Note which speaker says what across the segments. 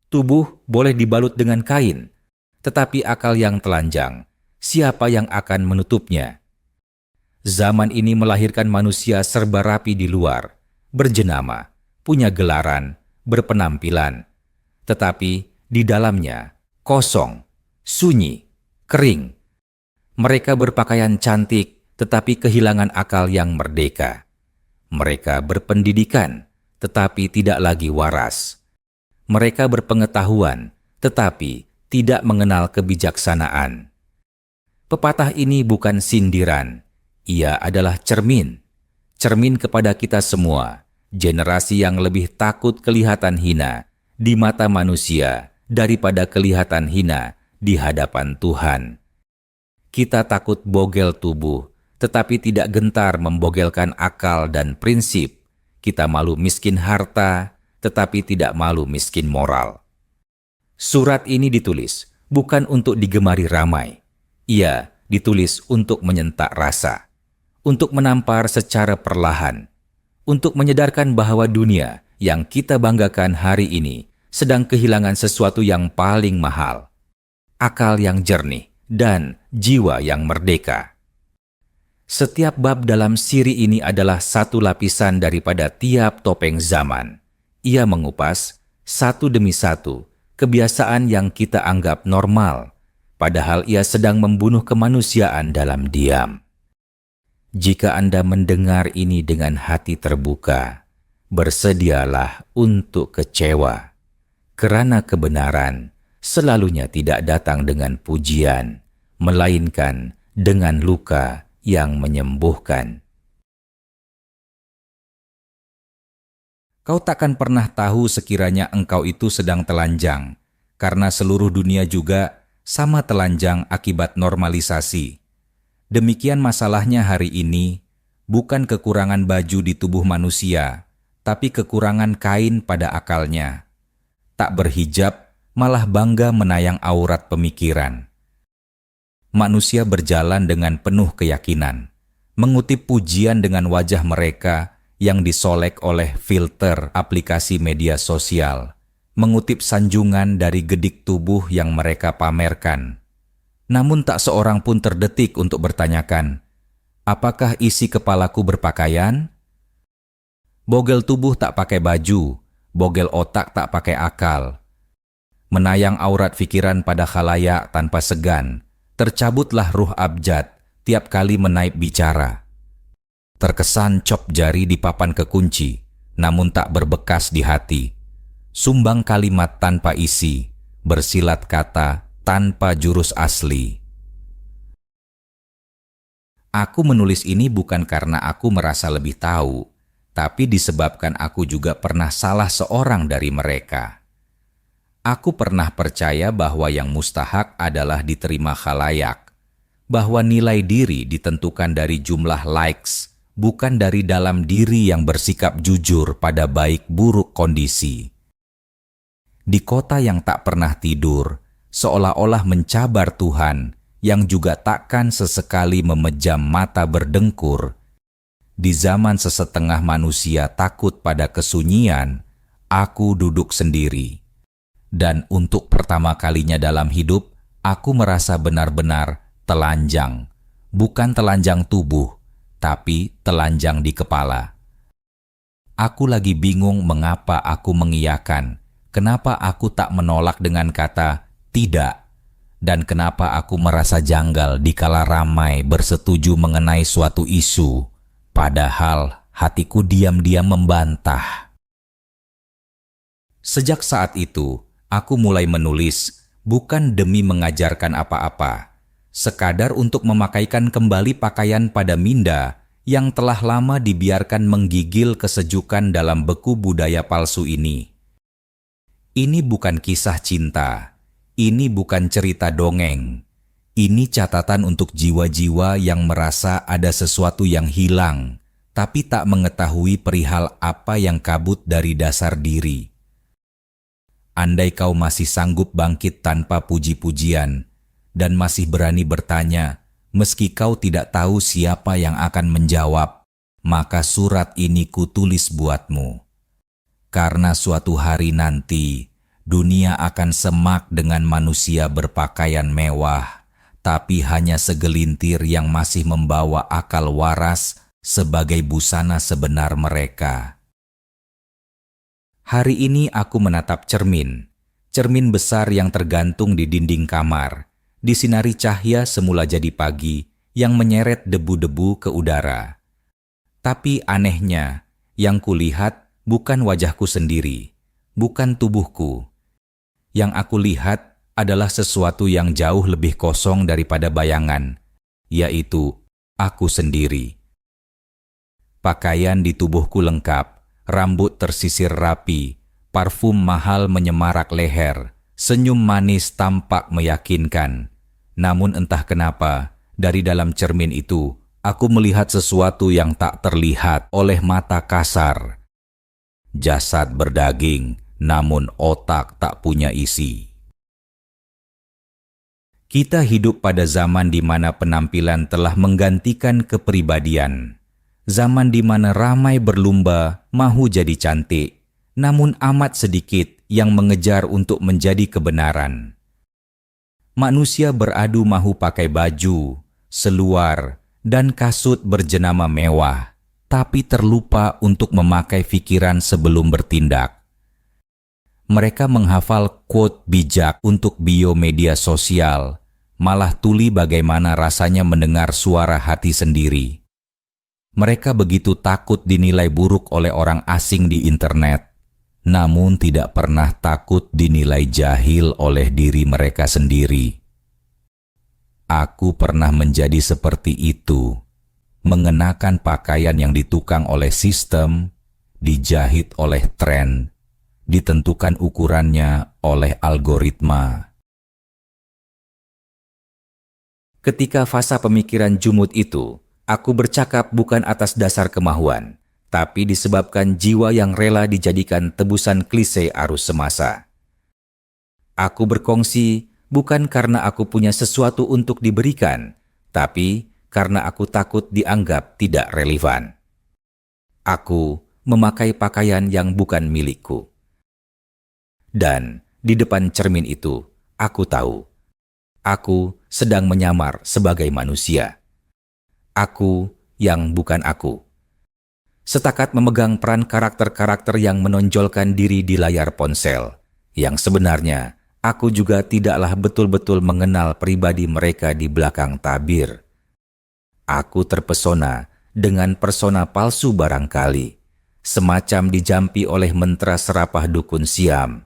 Speaker 1: Tubuh boleh dibalut dengan kain, tetapi akal yang telanjang, siapa yang akan menutupnya? Zaman ini melahirkan manusia serba rapi di luar, berjenama, punya gelaran, berpenampilan, tetapi di dalamnya kosong, sunyi, kering. Mereka berpakaian cantik, tetapi kehilangan akal yang merdeka. Mereka berpendidikan, tetapi tidak lagi waras. Mereka berpengetahuan, tetapi tidak mengenal kebijaksanaan. Pepatah ini bukan sindiran, ia adalah cermin. Cermin kepada kita semua, generasi yang lebih takut kelihatan hina di mata manusia daripada kelihatan hina di hadapan Tuhan. Kita takut bogel tubuh, tetapi tidak gentar membogelkan akal dan prinsip. Kita malu miskin harta, tetapi tidak malu miskin moral. Surat ini ditulis bukan untuk digemari ramai. Ia ditulis untuk menyentak rasa, untuk menampar secara perlahan, untuk menyadarkan bahwa dunia yang kita banggakan hari ini sedang kehilangan sesuatu yang paling mahal, akal yang jernih dan jiwa yang merdeka. Setiap bab dalam siri ini adalah satu lapisan daripada tiap topeng zaman. Ia mengupas satu demi satu kebiasaan yang kita anggap normal, padahal ia sedang membunuh kemanusiaan dalam diam. Jika Anda mendengar ini dengan hati terbuka, bersedialah untuk kecewa, karena kebenaran selalunya tidak datang dengan pujian, melainkan dengan luka yang menyembuhkan. Kau takkan pernah tahu sekiranya engkau itu sedang telanjang, karena seluruh dunia juga sama telanjang akibat normalisasi. Demikian masalahnya hari ini, bukan kekurangan baju di tubuh manusia, tapi kekurangan kain pada akalnya. Tak berhijab, malah bangga menayang aurat pemikiran. Manusia berjalan dengan penuh keyakinan, mengutip pujian dengan wajah mereka yang disolek oleh filter aplikasi media sosial, mengutip sanjungan dari gedik tubuh yang mereka pamerkan. Namun tak seorang pun terdetik untuk bertanyakan, apakah isi kepalaku berpakaian? Bogel tubuh tak pakai baju, bogel otak tak pakai akal. Menayang aurat pikiran pada khalayak tanpa segan, tercabutlah ruh abjad tiap kali menaip bicara. Terkesan cop jari di papan kekunci, namun tak berbekas di hati. Sumbang kalimat tanpa isi, bersilat kata tanpa jurus asli. Aku menulis ini bukan karena aku merasa lebih tahu, tapi disebabkan aku juga pernah salah seorang dari mereka. Aku pernah percaya bahwa yang mustahak adalah diterima khalayak, bahwa nilai diri ditentukan dari jumlah likes, bukan dari dalam diri yang bersikap jujur pada baik buruk kondisi. Di kota yang tak pernah tidur, seolah-olah mencabar Tuhan, yang juga takkan sesekali memejam mata berdengkur. Di zaman sesetengah manusia takut pada kesunyian, aku duduk sendiri. Dan untuk pertama kalinya dalam hidup, aku merasa benar-benar telanjang. Bukan telanjang tubuh, tapi telanjang di kepala. Aku lagi bingung mengapa aku mengiyakan, kenapa aku tak menolak dengan kata tidak, dan kenapa aku merasa janggal dikala ramai bersetuju mengenai suatu isu, padahal hatiku diam-diam membantah. Sejak saat itu, aku mulai menulis bukan demi mengajarkan apa-apa, sekadar untuk memakaikan kembali pakaian pada minda yang telah lama dibiarkan menggigil kesejukan dalam beku budaya palsu ini. Ini bukan kisah cinta, ini bukan cerita dongeng, ini catatan untuk jiwa-jiwa yang merasa ada sesuatu yang hilang, tapi tak mengetahui perihal apa yang kabut dari dasar diri. Andai kau masih sanggup bangkit tanpa puji-pujian dan masih berani bertanya, meski kau tidak tahu siapa yang akan menjawab, maka surat ini kutulis buatmu. Karena suatu hari nanti,
Speaker 2: Dunia akan semak dengan manusia berpakaian mewah, tapi hanya segelintir yang masih membawa akal waras sebagai busana sebenar mereka.
Speaker 1: Hari ini aku menatap cermin besar yang tergantung di dinding kamar, disinari cahaya semula jadi pagi yang menyeret debu-debu ke udara. Tapi anehnya, yang kulihat bukan wajahku sendiri, bukan tubuhku. Yang aku lihat adalah sesuatu yang jauh lebih kosong daripada bayangan, yaitu aku sendiri. Pakaian di tubuhku lengkap, rambut tersisir rapi, parfum mahal menyemarak leher, senyum manis tampak meyakinkan. Namun entah kenapa, dari dalam cermin itu, aku melihat sesuatu yang tak terlihat oleh mata kasar. Jasad berdaging, namun otak tak punya isi. Kita hidup pada zaman di mana penampilan telah menggantikan kepribadian. Zaman di mana ramai berlumba mahu jadi cantik, namun amat sedikit yang mengejar untuk menjadi kebenaran. Manusia beradu mahu pakai baju, seluar, dan kasut berjenama mewah, tapi terlupa untuk memakai pikiran sebelum bertindak. Mereka menghafal quote bijak untuk bio media sosial, malah tuli bagaimana rasanya mendengar suara hati sendiri. Mereka begitu takut dinilai buruk oleh orang asing di internet, namun tidak pernah takut dinilai jahil oleh diri mereka sendiri. Aku pernah menjadi seperti itu, mengenakan pakaian yang ditukang oleh sistem, dijahit oleh tren, ditentukan ukurannya oleh algoritma. Ketika fasa pemikiran jumud itu, aku bercakap bukan atas dasar kemahuan, tapi disebabkan jiwa yang rela dijadikan tebusan klise arus semasa. Aku berkongsi bukan karena aku punya sesuatu untuk diberikan, tapi karena aku takut dianggap tidak relevan. Aku memakai pakaian yang bukan milikku. Dan di depan cermin itu, aku tahu, aku sedang menyamar sebagai manusia. Aku yang bukan aku. Setakat memegang peran karakter-karakter yang menonjolkan diri di layar ponsel, yang sebenarnya aku juga tidaklah betul-betul mengenal pribadi mereka di belakang tabir. Aku terpesona dengan persona palsu barangkali, semacam dijampi oleh mentera serapah dukun Siam.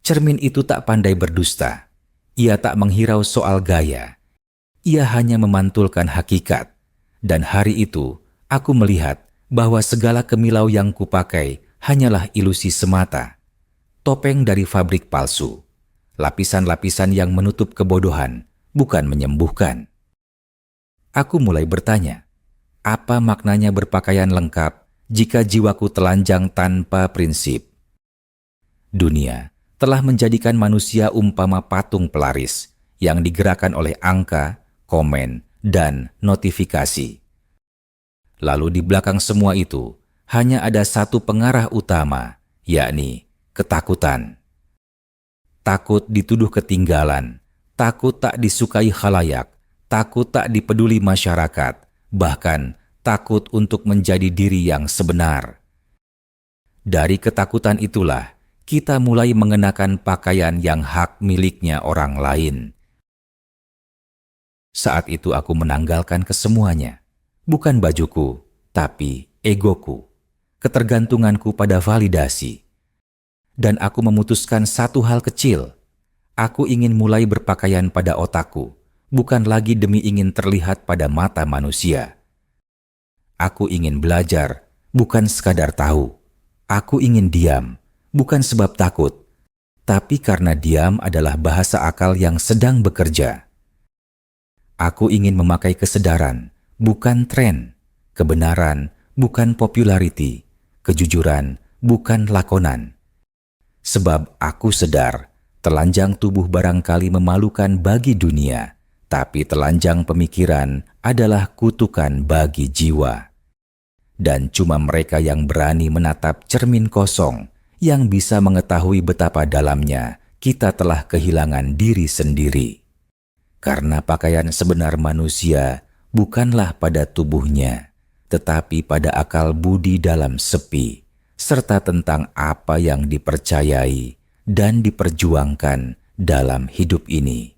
Speaker 1: Cermin itu tak pandai berdusta. Ia tak menghirau soal gaya. Ia hanya memantulkan hakikat. Dan hari itu, aku melihat bahwa segala kemilau yang kupakai hanyalah ilusi semata. Topeng dari fabrik palsu. Lapisan-lapisan yang menutup kebodohan, bukan menyembuhkan. Aku mulai bertanya, apa maknanya berpakaian lengkap jika jiwaku telanjang tanpa prinsip? Dunia telah menjadikan manusia umpama patung pelaris yang digerakkan oleh angka, komen, dan notifikasi. Lalu di belakang semua itu hanya ada satu pengarah utama, yakni ketakutan. Takut dituduh ketinggalan, takut tak disukai khalayak, takut tak dipeduli masyarakat, bahkan takut untuk menjadi diri yang sebenar. Dari ketakutan itulah kita mulai mengenakan pakaian yang hak miliknya orang lain. Saat itu aku menanggalkan kesemuanya, bukan bajuku, tapi egoku, ketergantunganku pada validasi. Dan aku memutuskan satu hal kecil, aku ingin mulai berpakaian pada otakku, bukan lagi demi ingin terlihat pada mata manusia. Aku ingin belajar, bukan sekadar tahu. Aku ingin diam, bukan sebab takut, tapi karena diam adalah bahasa akal yang sedang bekerja. Aku ingin memakai kesedaran, bukan tren, kebenaran, bukan populariti, kejujuran, bukan lakonan. Sebab aku sadar, telanjang tubuh barangkali memalukan bagi dunia, tapi telanjang pemikiran adalah kutukan bagi jiwa. Dan cuma mereka yang berani menatap cermin kosong yang bisa mengetahui betapa dalamnya kita telah kehilangan diri sendiri. Karena pakaian sebenar manusia bukanlah pada tubuhnya, tetapi pada akal budi dalam sepi, serta tentang apa yang dipercayai dan diperjuangkan dalam hidup ini.